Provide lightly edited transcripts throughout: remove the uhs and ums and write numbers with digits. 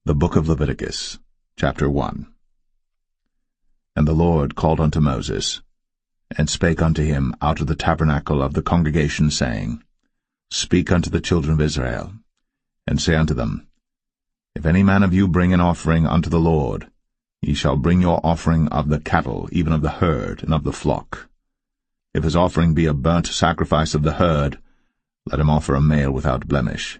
The book of Leviticus, chapter 1. And the Lord called unto Moses, and spake unto him out of the tabernacle of the congregation, saying, Speak unto the children of Israel, and say unto them, If any man of you bring an offering unto the Lord, ye shall bring your offering of the cattle, even of the herd, and of the flock. If his offering be a burnt sacrifice of the herd, let him offer a male without blemish.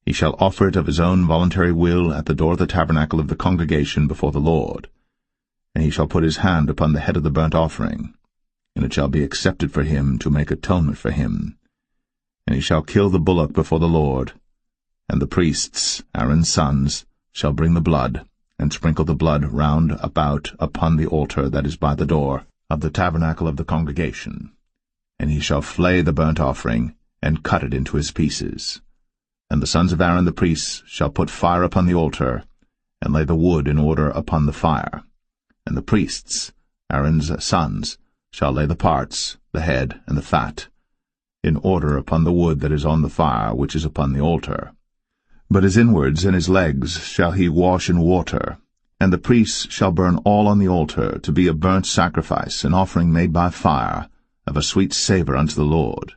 He shall offer it of his own voluntary will at the door of the tabernacle of the congregation before the Lord. And he shall put his hand upon the head of the burnt offering, and it shall be accepted for him to make atonement for him. And he shall kill the bullock before the Lord, and the priests, Aaron's sons, shall bring the blood, and sprinkle the blood round about upon the altar that is by the door of the tabernacle of the congregation. And he shall flay the burnt offering, and cut it into his pieces. And the sons of Aaron the priests shall put fire upon the altar, and lay the wood in order upon the fire. And the priests, Aaron's sons, shall lay the parts, the head, and the fat, in order upon the wood that is on the fire which is upon the altar. But his inwards and his legs shall he wash in water, and the priests shall burn all on the altar to be a burnt sacrifice, an offering made by fire, of a sweet savour unto the Lord.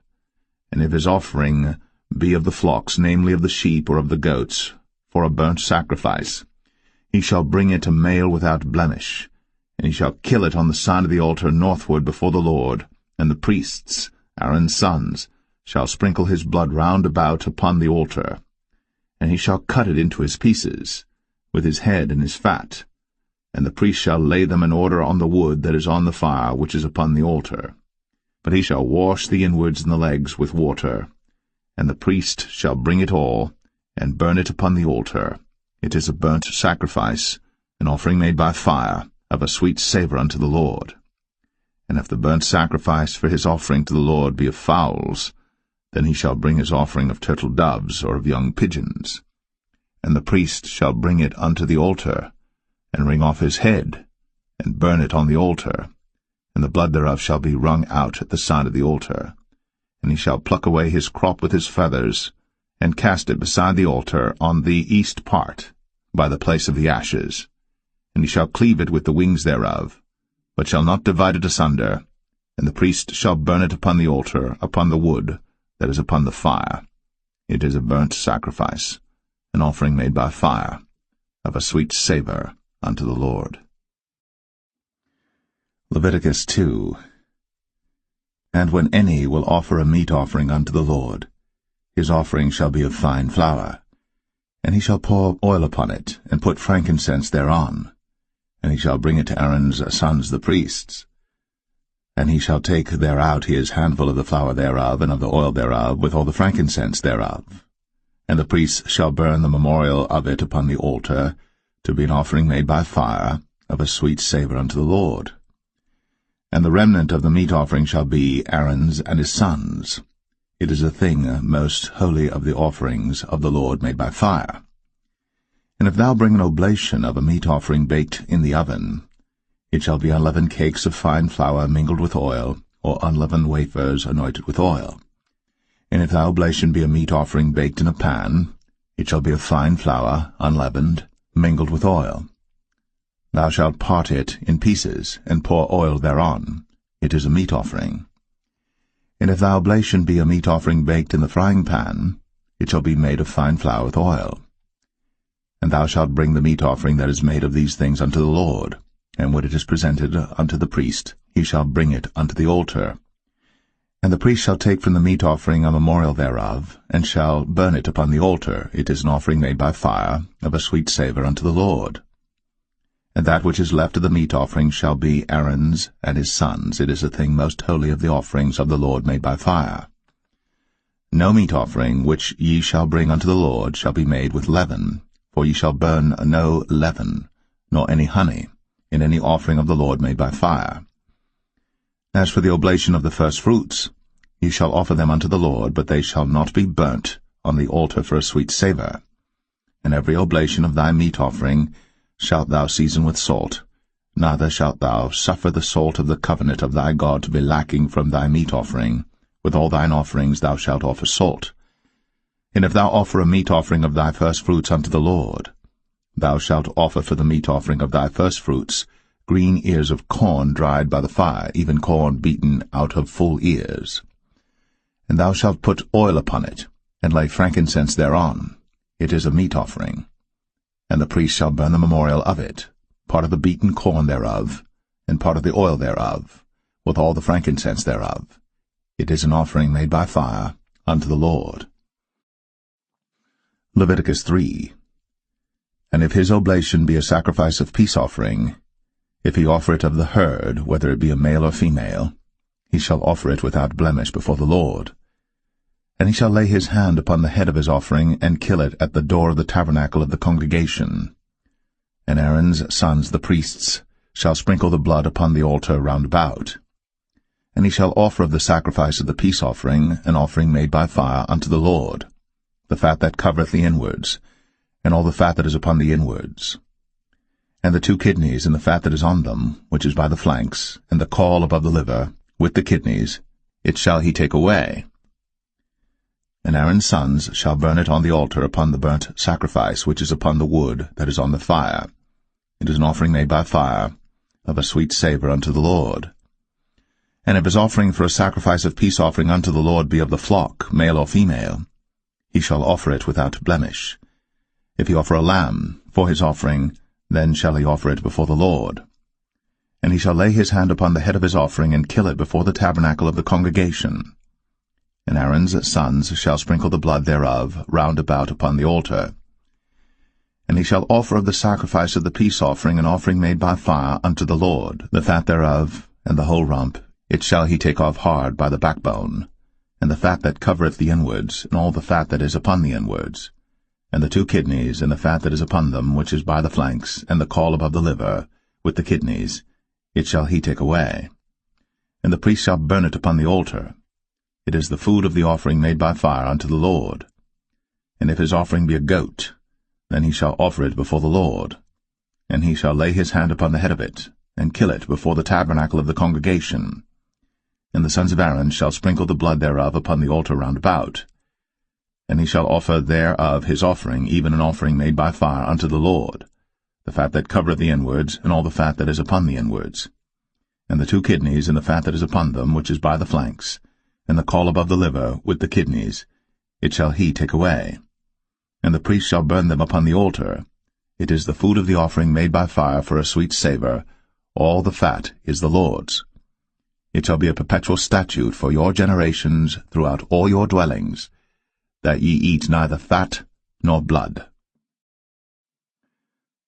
And if his offering be of the flocks, namely of the sheep or of the goats, for a burnt sacrifice, he shall bring it a male without blemish, and he shall kill it on the side of the altar northward before the Lord, and the priests, Aaron's sons, shall sprinkle his blood round about upon the altar. And he shall cut it into his pieces, with his head and his fat, and the priest shall lay them in order on the wood that is on the fire which is upon the altar. But he shall wash the inwards and the legs with water, and the priest shall bring it all, and burn it upon the altar. It is a burnt sacrifice, an offering made by fire, of a sweet savour unto the Lord. And if the burnt sacrifice for his offering to the Lord be of fowls, then he shall bring his offering of turtle doves or of young pigeons. And the priest shall bring it unto the altar, and wring off his head, and burn it on the altar, and the blood thereof shall be wrung out at the side of the altar. And he shall pluck away his crop with his feathers, and cast it beside the altar on the east part, by the place of the ashes. And he shall cleave it with the wings thereof, but shall not divide it asunder. And the priest shall burn it upon the altar, upon the wood that is upon the fire. It is a burnt sacrifice, an offering made by fire, of a sweet savour unto the Lord. Leviticus 2. And when any will offer a meat offering unto the Lord, his offering shall be of fine flour. And he shall pour oil upon it, and put frankincense thereon. And he shall bring it to Aaron's sons the priests. And he shall take thereout his handful of the flour thereof, and of the oil thereof, with all the frankincense thereof. And the priests shall burn the memorial of it upon the altar, to be an offering made by fire, of a sweet savour unto the Lord. And the remnant of the meat offering shall be Aaron's and his sons. It is a thing most holy of the offerings of the Lord made by fire. And if thou bring an oblation of a meat offering baked in the oven, it shall be unleavened cakes of fine flour mingled with oil, or unleavened wafers anointed with oil. And if thy oblation be a meat offering baked in a pan, it shall be of fine flour, unleavened, mingled with oil. Thou shalt part it in pieces, and pour oil thereon. It is a meat offering. And if thy oblation be a meat offering baked in the frying pan, it shall be made of fine flour with oil. And thou shalt bring the meat offering that is made of these things unto the Lord, and when it is presented unto the priest, he shall bring it unto the altar. And the priest shall take from the meat offering a memorial thereof, and shall burn it upon the altar. It is an offering made by fire, of a sweet savour unto the Lord. And that which is left of the meat offering shall be Aaron's and his sons. It is a thing most holy of the offerings of the Lord made by fire. No meat offering which ye shall bring unto the Lord shall be made with leaven, for ye shall burn no leaven, nor any honey, in any offering of the Lord made by fire. As for the oblation of the firstfruits, ye shall offer them unto the Lord, but they shall not be burnt on the altar for a sweet savour. And every oblation of thy meat offering shalt thou season with salt, neither shalt thou suffer the salt of the covenant of thy God to be lacking from thy meat offering. With all thine offerings thou shalt offer salt. And if thou offer a meat offering of thy firstfruits unto the Lord, thou shalt offer for the meat offering of thy firstfruits green ears of corn dried by the fire, even corn beaten out of full ears. And thou shalt put oil upon it, and lay frankincense thereon. It is a meat offering. And the priest shall burn the memorial of it, part of the beaten corn thereof, and part of the oil thereof, with all the frankincense thereof. It is an offering made by fire unto the Lord. Leviticus 3. And if his oblation be a sacrifice of peace offering, if he offer it of the herd, whether it be a male or female, he shall offer it without blemish before the Lord. And he shall lay his hand upon the head of his offering, and kill it at the door of the tabernacle of the congregation. And Aaron's sons, the priests, shall sprinkle the blood upon the altar round about. And he shall offer of the sacrifice of the peace offering an offering made by fire unto the Lord, the fat that covereth the inwards, and all the fat that is upon the inwards, and the 2 kidneys, and the fat that is on them, which is by the flanks, and the caul above the liver, with the kidneys, it shall he take away. And Aaron's sons shall burn it on the altar upon the burnt sacrifice which is upon the wood that is on the fire. It is an offering made by fire, of a sweet savour unto the Lord. And if his offering for a sacrifice of peace offering unto the Lord be of the flock, male or female, he shall offer it without blemish. If he offer a lamb for his offering, then shall he offer it before the Lord. And he shall lay his hand upon the head of his offering, and kill it before the tabernacle of the congregation. And Aaron's sons shall sprinkle the blood thereof round about upon the altar. And he shall offer of the sacrifice of the peace offering an offering made by fire unto the Lord, the fat thereof, and the whole rump, it shall he take off hard by the backbone, and the fat that covereth the inwards, and all the fat that is upon the inwards, and the 2 kidneys, and the fat that is upon them, which is by the flanks, and the caul above the liver, with the kidneys, it shall he take away. And the priest shall burn it upon the altar. It is the food of the offering made by fire unto the Lord. And if his offering be a goat, then he shall offer it before the Lord. And he shall lay his hand upon the head of it, and kill it before the tabernacle of the congregation. And the sons of Aaron shall sprinkle the blood thereof upon the altar round about. And he shall offer thereof his offering, even an offering made by fire unto the Lord, the fat that covereth the inwards, and all the fat that is upon the inwards, and the 2 kidneys, and the fat that is upon them, which is by the flanks, and the caul above the liver, with the kidneys, it shall he take away. And the priest shall burn them upon the altar. It is the food of the offering made by fire for a sweet savour. All the fat is the Lord's. It shall be a perpetual statute for your generations throughout all your dwellings, that ye eat neither fat nor blood.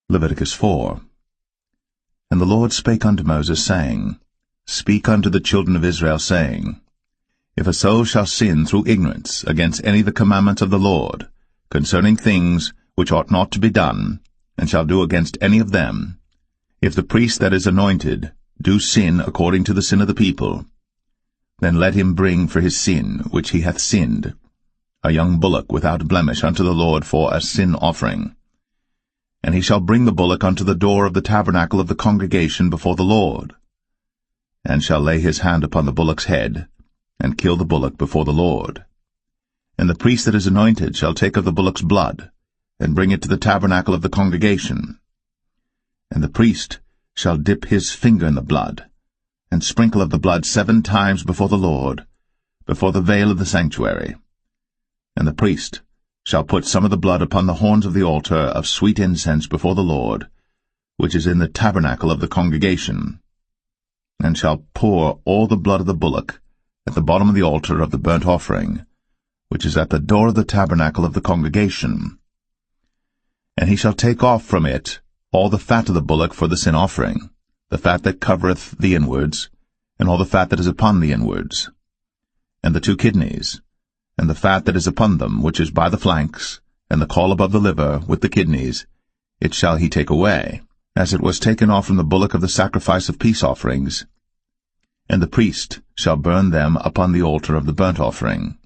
Leviticus 4. And the Lord spake unto Moses, saying, Speak unto the children of Israel, saying, If a soul shall sin through ignorance against any of the commandments of the Lord, concerning things which ought not to be done, and shall do against any of them, if the priest that is anointed do sin according to the sin of the people, then let him bring for his sin which he hath sinned a young bullock without blemish unto the Lord for a sin offering. And he shall bring the bullock unto the door of the tabernacle of the congregation before the Lord, and shall lay his hand upon the bullock's head, and kill the bullock before the Lord. And the priest that is anointed shall take of the bullock's blood, and bring it to the tabernacle of the congregation. And the priest shall dip his finger in the blood, and sprinkle of the blood 7 times before the Lord, before the veil of the sanctuary. And the priest shall put some of the blood upon the horns of the altar of sweet incense before the Lord, which is in the tabernacle of the congregation, and shall pour all the blood of the bullock at the bottom of the altar of the burnt offering, which is at the door of the tabernacle of the congregation. And he shall take off from it all the fat of the bullock for the sin offering, the fat that covereth the inwards, and all the fat that is upon the inwards, and the 2 kidneys, and the fat that is upon them, which is by the flanks, and the caul above the liver, with the kidneys, it shall he take away, as it was taken off from the bullock of the sacrifice of peace offerings. And the priest shall burn them upon the altar of the burnt offering.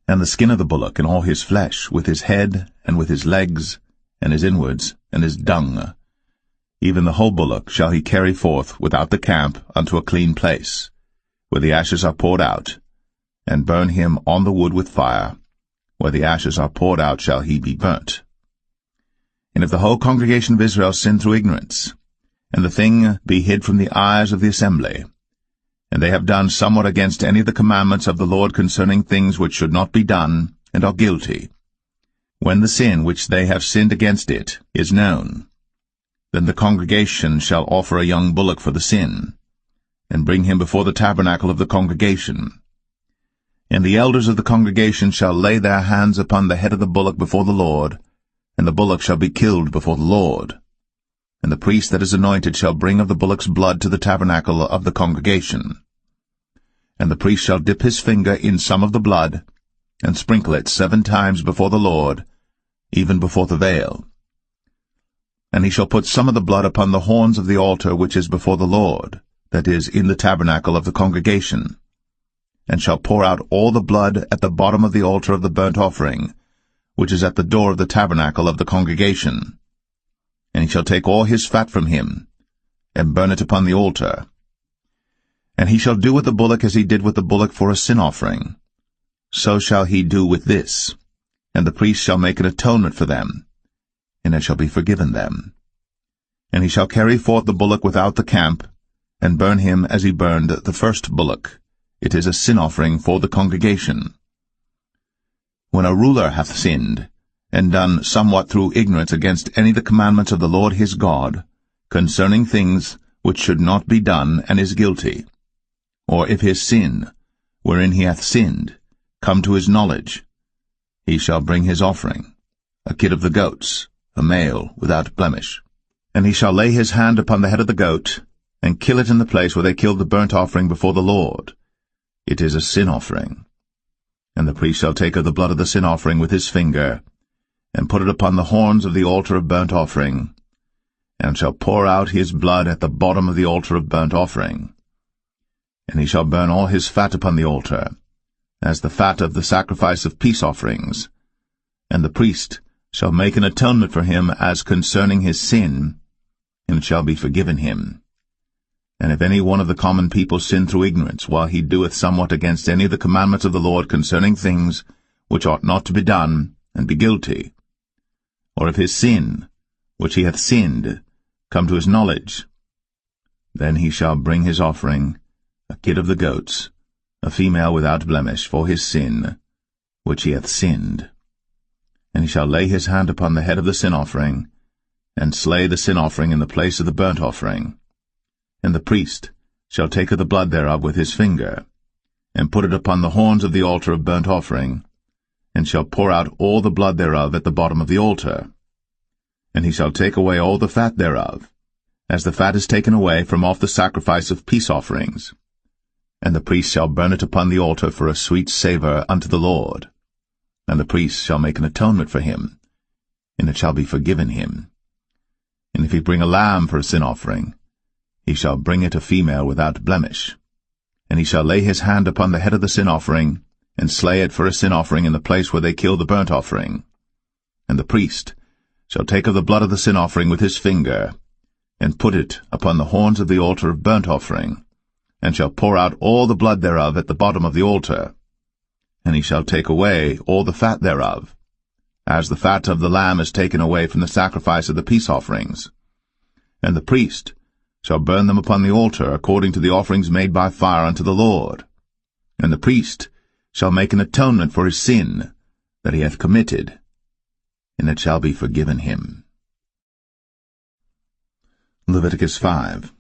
And the skin of the bullock, and all his flesh, with his head, and with his legs, and his inwards, and his dung, even the whole bullock shall he carry forth without the camp unto a clean place, where the ashes are poured out, and burn him on the wood with fire. Where the ashes are poured out shall he be burnt. And if the whole congregation of Israel sin through ignorance, and the thing be hid from the eyes of the assembly, and they have done somewhat against any of the commandments of the Lord concerning things which should not be done, and are guilty, when the sin which they have sinned against it is known, then the congregation shall offer a young bullock for the sin, and bring him before the tabernacle of the congregation. And the elders of the congregation shall lay their hands upon the head of the bullock before the Lord, and the bullock shall be killed before the Lord. And the priest that is anointed shall bring of the bullock's blood to the tabernacle of the congregation. And the priest shall dip his finger in some of the blood, and sprinkle it 7 times before the Lord, even before the veil. And he shall put some of the blood upon the horns of the altar which is before the Lord, that is, in the tabernacle of the congregation, and shall pour out all the blood at the bottom of the altar of the burnt offering, which is at the door of the tabernacle of the congregation. And he shall take all his fat from him, and burn it upon the altar. And he shall do with the bullock as he did with the bullock for a sin offering. So shall he do with this. And the priest shall make an atonement for them, and it shall be forgiven them. And he shall carry forth the bullock without the camp, and burn him as he burned the first bullock. It is a sin offering for the congregation. When a ruler hath sinned, and done somewhat through ignorance against any of the commandments of the Lord his God, concerning things which should not be done, and is guilty, or if his sin, wherein he hath sinned, come to his knowledge, he shall bring his offering, a kid of the goats, a male without blemish. And he shall lay his hand upon the head of the goat, and kill it in the place where they killed the burnt offering before the Lord. It is a sin offering. And the priest shall take of the blood of the sin offering with his finger, and put it upon the horns of the altar of burnt offering, and shall pour out his blood at the bottom of the altar of burnt offering. And he shall burn all his fat upon the altar, as the fat of the sacrifice of peace offerings. And the priest shall make an atonement for him as concerning his sin, and it shall be forgiven him. And if any one of the common people sin through ignorance, while he doeth somewhat against any of the commandments of the Lord concerning things which ought not to be done, and be guilty, or if his sin, which he hath sinned, come to his knowledge, then he shall bring his offering, a kid of the goats, a female without blemish, for his sin, which he hath sinned. And he shall lay his hand upon the head of the sin offering, and slay the sin offering in the place of the burnt offering. And the priest shall take of the blood thereof with his finger, and put it upon the horns of the altar of burnt offering, and shall pour out all the blood thereof at the bottom of the altar. And he shall take away all the fat thereof, as the fat is taken away from off the sacrifice of peace offerings. And the priest shall burn it upon the altar for a sweet savour unto the Lord. And the priest shall make an atonement for him, and it shall be forgiven him. And if he bring a lamb for a sin offering, he shall bring it a female without blemish. And he shall lay his hand upon the head of the sin offering, and slay it for a sin offering in the place where they kill the burnt offering. And the priest shall take of the blood of the sin offering with his finger, and put it upon the horns of the altar of burnt offering, and shall pour out all the blood thereof at the bottom of the altar. And he shall take away all the fat thereof, as the fat of the lamb is taken away from the sacrifice of the peace offerings. And the priest shall burn them upon the altar according to the offerings made by fire unto the Lord. And the priest shall make an atonement for his sin that he hath committed, and it shall be forgiven him. Leviticus 5.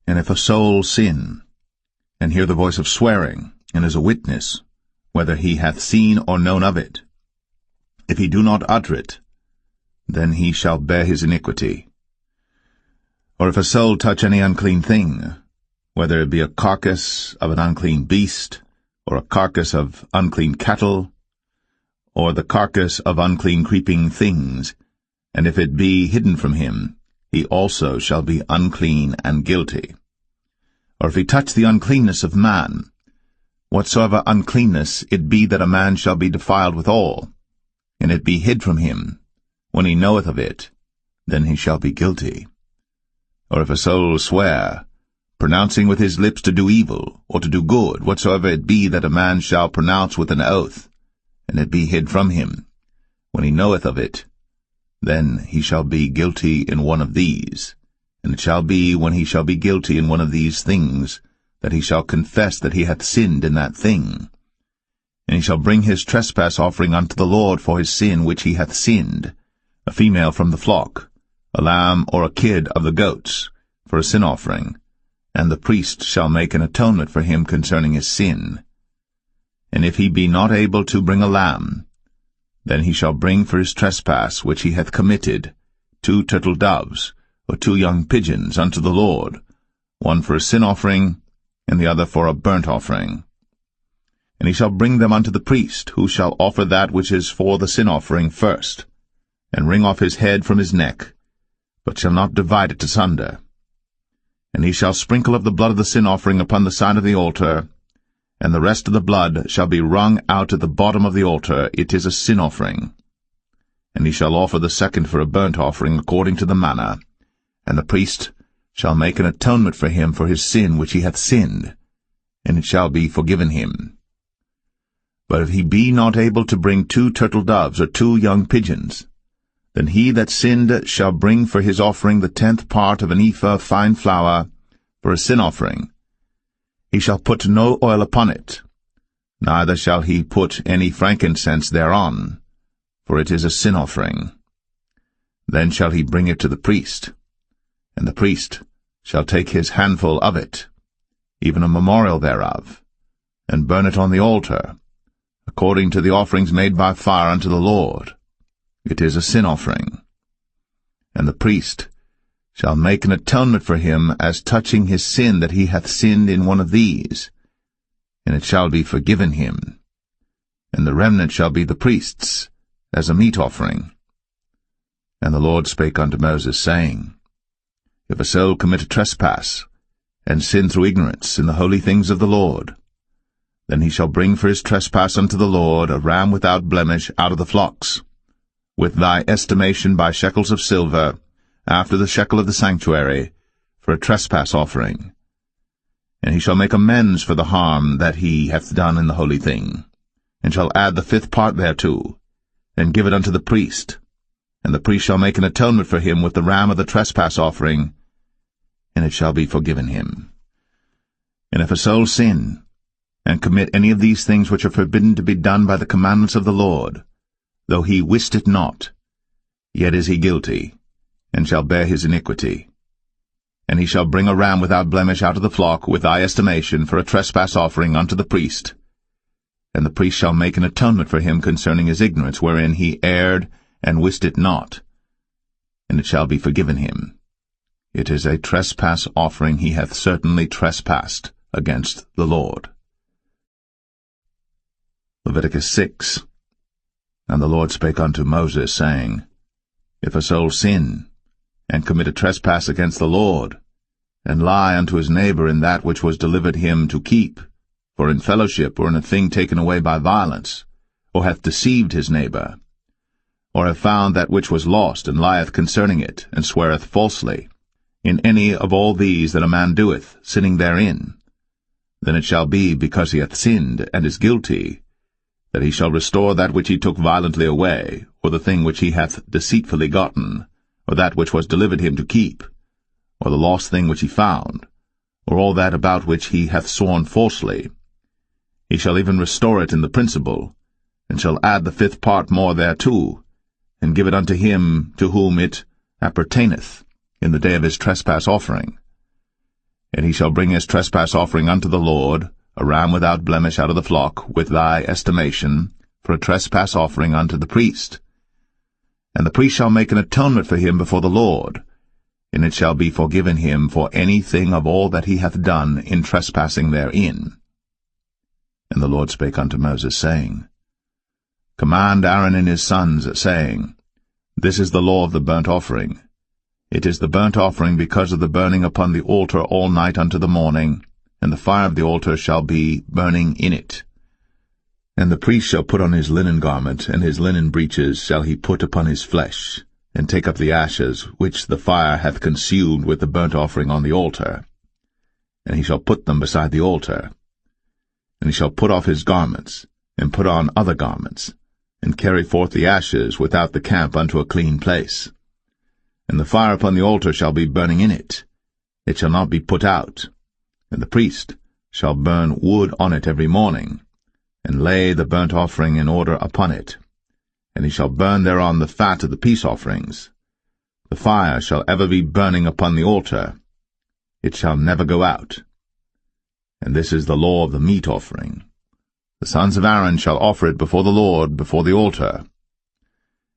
And if a soul sin, and hear the voice of swearing, and is a witness, whether he hath seen or known of it, if he do not utter it, then he shall bear his iniquity. Or if a soul touch any unclean thing, whether it be a carcass of an unclean beast, or a carcass of unclean cattle, or the carcass of unclean creeping things, and if it be hidden from him, he also shall be unclean and guilty. Or if he touch the uncleanness of man, whatsoever uncleanness it be that a man shall be defiled withal, and it be hid from him, when he knoweth of it, then he shall be guilty. Or if a soul swear, pronouncing with his lips to do evil, or to do good, whatsoever it be that a man shall pronounce with an oath, and it be hid from him, when he knoweth of it, then he shall be guilty in one of these. And it shall be, when he shall be guilty in one of these things, that he shall confess that he hath sinned in that thing. And he shall bring his trespass offering unto the Lord for his sin which he hath sinned, a female from the flock, a lamb or a kid of the goats, for a sin offering, and the priest shall make an atonement for him concerning his sin. And if he be not able to bring a lamb, then he shall bring for his trespass which he hath committed 2 turtle doves, or 2 young pigeons unto the Lord, one for a sin offering, and the other for a burnt offering. And he shall bring them unto the priest, who shall offer that which is for the sin offering first, and wring off his head from his neck, but shall not divide it asunder. And he shall sprinkle of the blood of the sin offering upon the side of the altar, and the rest of the blood shall be wrung out at the bottom of the altar. It is a sin offering. And he shall offer the second for a burnt offering according to the manner, and the priest shall make an atonement for him for his sin which he hath sinned, and it shall be forgiven him. But if he be not able to bring 2 turtle doves or 2 young pigeons, then he that sinned shall bring for his offering the 10th part of an ephah of fine flour for a sin offering. He shall put no oil upon it, neither shall he put any frankincense thereon, for it is a sin offering. Then shall he bring it to the priest, and the priest shall take his handful of it, even a memorial thereof, and burn it on the altar, according to the offerings made by fire unto the Lord. It is a sin offering. And the priest shall make an atonement for him as touching his sin that he hath sinned in one of these, and it shall be forgiven him. And the remnant shall be the priest's, as a meat offering. And the Lord spake unto Moses, saying, If a soul commit a trespass, and sin through ignorance in the holy things of the Lord, then he shall bring for his trespass unto the Lord a ram without blemish out of the flocks, with thy estimation by shekels of silver, after the shekel of the sanctuary, for a trespass offering. And he shall make amends for the harm that he hath done in the holy thing, and shall add the 5th part thereto, and give it unto the priest. And the priest shall make an atonement for him with the ram of the trespass offering, and it shall be forgiven him. And if a soul sin, and commit any of these things which are forbidden to be done by the commandments of the Lord, though he wist it not, yet is he guilty, and shall bear his iniquity. And he shall bring a ram without blemish out of the flock with thy estimation for a trespass offering unto the priest. And the priest shall make an atonement for him concerning his ignorance wherein he erred and wist it not, and it shall be forgiven him. It is a trespass offering. He hath certainly trespassed against the Lord. Leviticus 6. And the Lord spake unto Moses, saying, If a soul sin, and commit a trespass against the Lord, and lie unto his neighbor in that which was delivered him to keep, for in fellowship or in a thing taken away by violence, or hath deceived his neighbor, or have found that which was lost, and lieth concerning it, and sweareth falsely, in any of all these that a man doeth, sinning therein, then it shall be, because he hath sinned, and is guilty, that he shall restore that which he took violently away, or the thing which he hath deceitfully gotten, or that which was delivered him to keep, or the lost thing which he found, or all that about which he hath sworn falsely. He shall even restore it in the principal, and shall add the 5th part more thereto, and give it unto him to whom it appertaineth, in the day of his trespass offering. And he shall bring his trespass offering unto the Lord, a ram without blemish out of the flock, with thy estimation, for a trespass offering unto the priest. And the priest shall make an atonement for him before the Lord, and it shall be forgiven him for anything of all that he hath done in trespassing therein. And the Lord spake unto Moses, saying, Command Aaron and his sons, saying, This is the law of the burnt offering. It is the burnt offering because of the burning upon the altar all night unto the morning, and the fire of the altar shall be burning in it. And the priest shall put on his linen garment, and his linen breeches shall he put upon his flesh, and take up the ashes which the fire hath consumed with the burnt offering on the altar. And he shall put them beside the altar. And he shall put off his garments, and put on other garments, and carry forth the ashes without the camp unto a clean place. And the fire upon the altar shall be burning in it. It shall not be put out. And the priest shall burn wood on it every morning, and lay the burnt offering in order upon it. And he shall burn thereon the fat of the peace offerings. The fire shall ever be burning upon the altar. It shall never go out. And this is the law of the meat offering. The sons of Aaron shall offer it before the Lord, before the altar.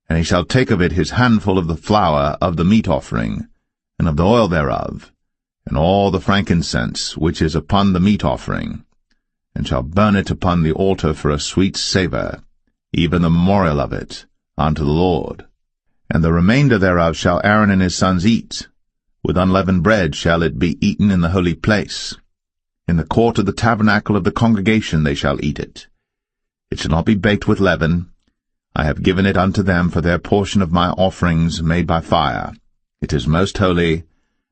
And he shall take of it his handful of the flour of the meat offering, and of the oil thereof, and all the frankincense which is upon the meat offering, and shall burn it upon the altar for a sweet savour, even the memorial of it, unto the Lord. And the remainder thereof shall Aaron and his sons eat. With unleavened bread shall it be eaten in the holy place. In the court of the tabernacle of the congregation they shall eat it. It shall not be baked with leaven. I have given it unto them for their portion of my offerings made by fire. It is most holy,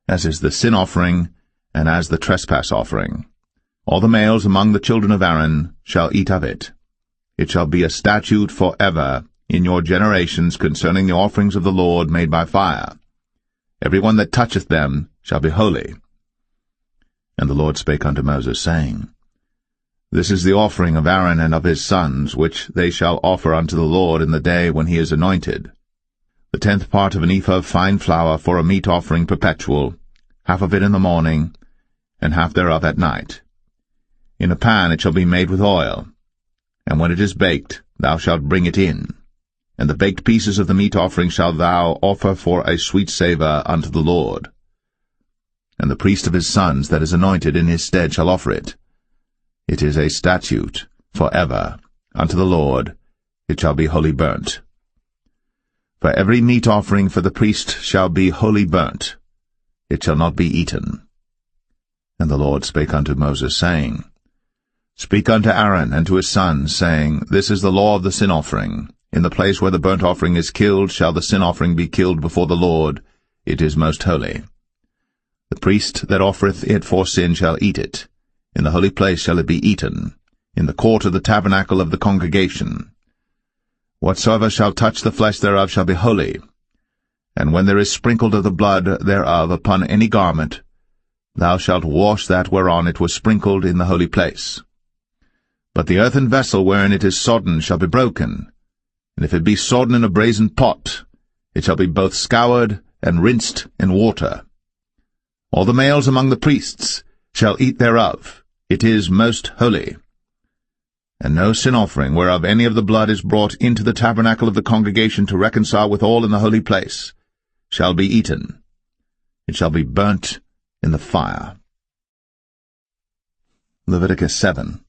as is the sin offering, and as the trespass offering. All the males among the children of Aaron shall eat of it. It shall be a statute for ever in your generations concerning the offerings of the Lord made by fire. Every one that toucheth them shall be holy. And the Lord spake unto Moses, saying, This is the offering of Aaron and of his sons, which they shall offer unto the Lord in the day when he is anointed. The 10th part of an ephah of fine flour for a meat offering perpetual, half of it in the morning, and half thereof at night. In a pan it shall be made with oil, and when it is baked, thou shalt bring it in. And the baked pieces of the meat offering shalt thou offer for a sweet savour unto the Lord. And the priest of his sons that is anointed in his stead shall offer it. It is a statute for ever unto the Lord. It shall be wholly burnt. For every meat offering for the priest shall be wholly burnt. It shall not be eaten. And the Lord spake unto Moses, saying, Speak unto Aaron and to his sons, saying, This is the law of the sin offering. In the place where the burnt offering is killed shall the sin offering be killed before the Lord. It is most holy. The priest that offereth it for sin shall eat it. In the holy place shall it be eaten, in the court of the tabernacle of the congregation. Whatsoever shall touch the flesh thereof shall be holy. And when there is sprinkled of the blood thereof upon any garment, thou shalt wash that whereon it was sprinkled in the holy place. But the earthen vessel wherein it is sodden shall be broken, and if it be sodden in a brazen pot, it shall be both scoured and rinsed in water. All the males among the priests shall eat thereof. It is most holy. And no sin offering whereof any of the blood is brought into the tabernacle of the congregation to reconcile with all in the holy place shall be eaten. It shall be burnt in the fire. Leviticus 7.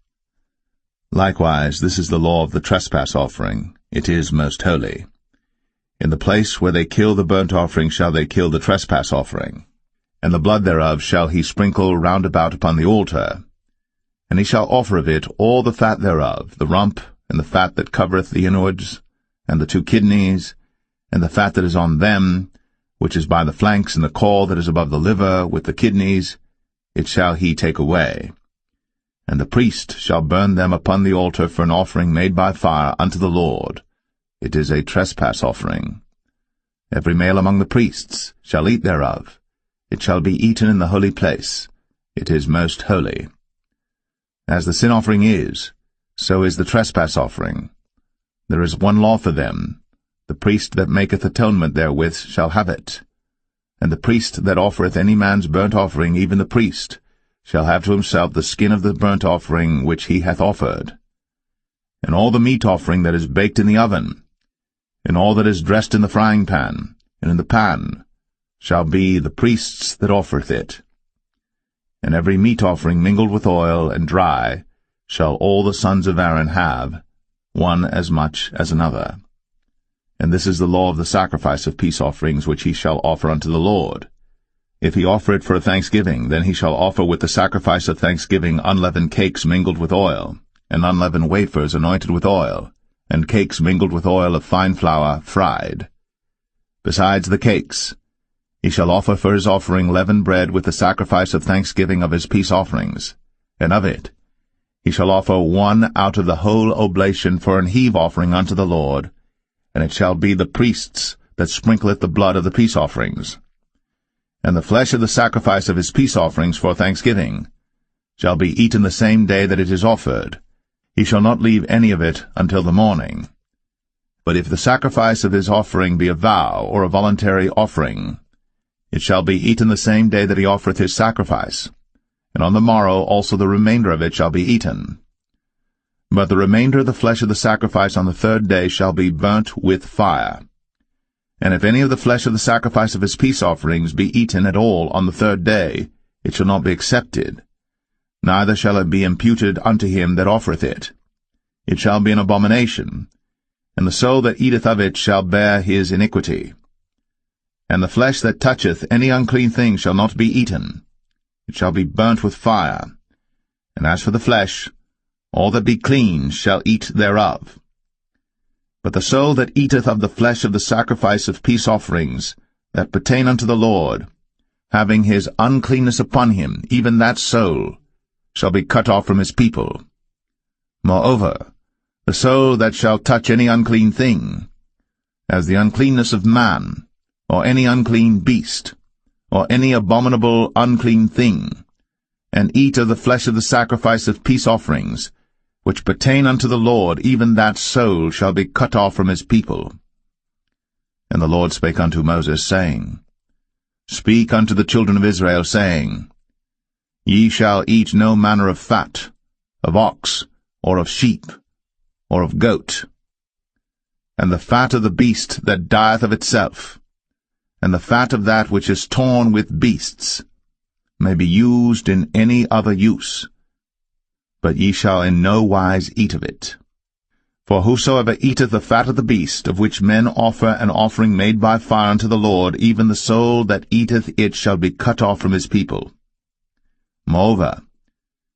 Likewise, this is the law of the trespass offering. It is most holy. In the place where they kill the burnt offering shall they kill the trespass offering, and the blood thereof shall he sprinkle round about upon the altar. And he shall offer of it all the fat thereof, the rump, and the fat that covereth the inwards, and the 2 kidneys, and the fat that is on them, which is by the flanks, and the caul that is above the liver, with the kidneys, it shall he take away. And the priest shall burn them upon the altar for an offering made by fire unto the Lord. It is a trespass offering. Every male among the priests shall eat thereof. It shall be eaten in the holy place. It is most holy. As the sin offering is, so is the trespass offering. There is one law for them. The priest that maketh atonement therewith shall have it. And the priest that offereth any man's burnt offering, even the priest, shall have to himself the skin of the burnt offering which he hath offered. And all the meat offering that is baked in the oven, and all that is dressed in the frying pan, and in the pan, shall be the priest's that offereth it. And every meat offering mingled with oil and dry shall all the sons of Aaron have, one as much as another. And this is the law of the sacrifice of peace offerings which he shall offer unto the Lord. If he offer it for a thanksgiving, then he shall offer with the sacrifice of thanksgiving unleavened cakes mingled with oil, and unleavened wafers anointed with oil, and cakes mingled with oil of fine flour fried. Besides the cakes, he shall offer for his offering leavened bread with the sacrifice of thanksgiving of his peace offerings, and of it he shall offer one out of the whole oblation for an heave offering unto the Lord, and it shall be the priest's that sprinkleth the blood of the peace offerings. And the flesh of the sacrifice of his peace offerings for thanksgiving shall be eaten the same day that it is offered. He shall not leave any of it until the morning. But if the sacrifice of his offering be a vow or a voluntary offering, it shall be eaten the same day that he offereth his sacrifice, and on the morrow also the remainder of it shall be eaten. But the remainder of the flesh of the sacrifice on the third day shall be burnt with fire. And if any of the flesh of the sacrifice of his peace offerings be eaten at all on the third day, it shall not be accepted, neither shall it be imputed unto him that offereth it. It shall be an abomination, and the soul that eateth of it shall bear his iniquity. And the flesh that toucheth any unclean thing shall not be eaten. It shall be burnt with fire. And as for the flesh, all that be clean shall eat thereof. But the soul that eateth of the flesh of the sacrifice of peace offerings that pertain unto the Lord, having his uncleanness upon him, even that soul shall be cut off from his people. Moreover, the soul that shall touch any unclean thing, as the uncleanness of man, or any unclean beast, or any abominable unclean thing, and eat of the flesh of the sacrifice of peace offerings, which pertain unto the Lord, even that soul shall be cut off from his people. And the Lord spake unto Moses, saying, Speak unto the children of Israel, saying, Ye shall eat no manner of fat, of ox, or of sheep, or of goat, and the fat of the beast that dieth of itself, and the fat of that which is torn with beasts, may be used in any other use, but ye shall in no wise eat of it. For whosoever eateth the fat of the beast, of which men offer an offering made by fire unto the Lord, even the soul that eateth it shall be cut off from his people. Moreover,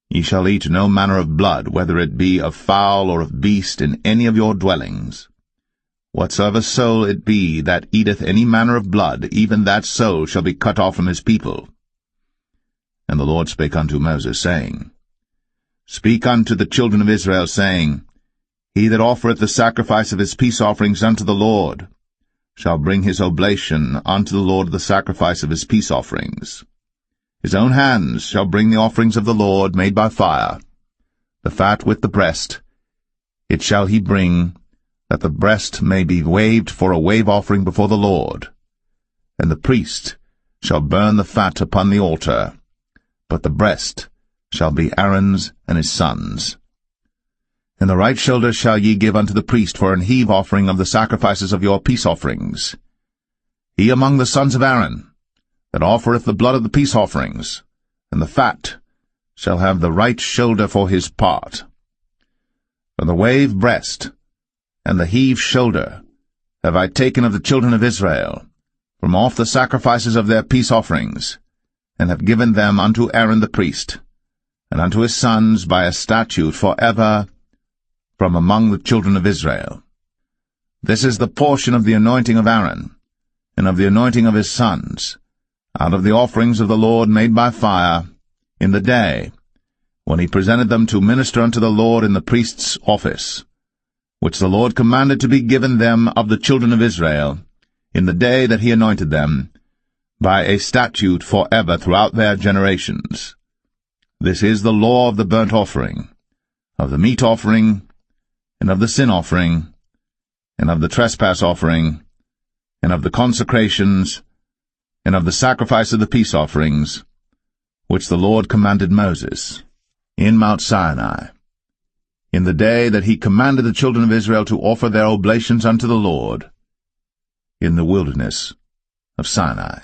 ye shall eat no manner of blood, whether it be of fowl or of beast, in any of your dwellings. Whatsoever soul it be that eateth any manner of blood, even that soul shall be cut off from his people. And the Lord spake unto Moses, saying, Speak unto the children of Israel, saying, He that offereth the sacrifice of his peace offerings unto the Lord shall bring his oblation unto the Lord the sacrifice of his peace offerings. His own hands shall bring the offerings of the Lord made by fire, the fat with the breast. It shall he bring, that the breast may be waved for a wave offering before the Lord. And the priest shall burn the fat upon the altar, but the breast shall be Aaron's and his sons'. And the right shoulder shall ye give unto the priest for an heave offering of the sacrifices of your peace offerings. He among the sons of Aaron, that offereth the blood of the peace offerings, and the fat, shall have the right shoulder for his part. For the wave breast, and the heave shoulder, have I taken of the children of Israel, from off the sacrifices of their peace offerings, and have given them unto Aaron the priest, and unto his sons by a statute for ever from among the children of Israel. This is the portion of the anointing of Aaron, and of the anointing of his sons, out of the offerings of the Lord made by fire, in the day, when he presented them to minister unto the Lord in the priest's office, which the Lord commanded to be given them of the children of Israel, in the day that he anointed them, by a statute for ever throughout their generations. This is the law of the burnt offering, of the meat offering, and of the sin offering, and of the trespass offering, and of the consecrations, and of the sacrifice of the peace offerings, which the Lord commanded Moses, in Mount Sinai, in the day that he commanded the children of Israel to offer their oblations unto the Lord, in the wilderness of Sinai.